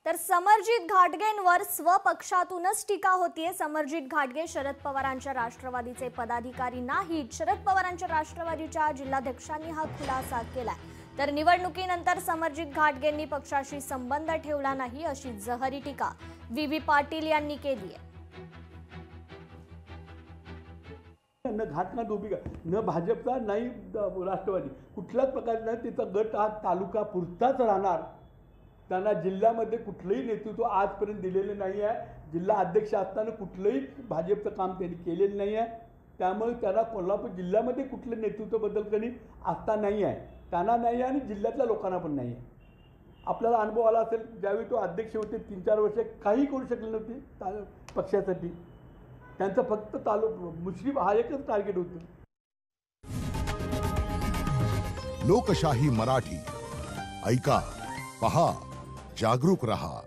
तर समरजित घाटगेंवर स्वपक्षातूनच टीका होतीये। समरजित घाटगे शरद पवारांच्या राष्ट्रवादीचे पदाधिकारी नाहीत। शरद पवारांच्या राष्ट्रवादीच्या जिल्हाध्यक्षांनी हा खुलासा केलाय। तर निवडणुकीनंतर समरजित घाटगेंनी पक्षाशी संबंध ठेवला नाही अशी जहरी टीका व्ही पाटील यांनी केली आहे। न घाटना डोबी न भाजपचा नाही राष्ट्रवादी कुठल्याच प्रकारचा तिचा गट हा तालुका पुरताच राहणार। त्यांना जिल्ह्यामध्ये कुठलंही नेतृत्व आजपर्यंत दिलेलं नाही आहे। जिल्हा अध्यक्ष असताना कुठलंही भाजपचं काम त्यांनी केलेलं नाही आहे। त्यामुळे त्यांना कोल्हापूर जिल्ह्यामध्ये कुठलं नेतृत्व बदल कधी आता नाही आहे, त्यांना नाही आहे आणि जिल्ह्यातल्या लोकांना पण नाही आहे। आपल्याला अनुभव आला असेल ज्यावेळी तो अध्यक्ष होते 3-4 वर्ष काही करू शकले नव्हते पक्षासाठी। त्यांचं फक्त मुश्रीफ हा एकच टार्गेट होतं। लोकशाही मराठी ऐका, पहा, जागरूक रहा।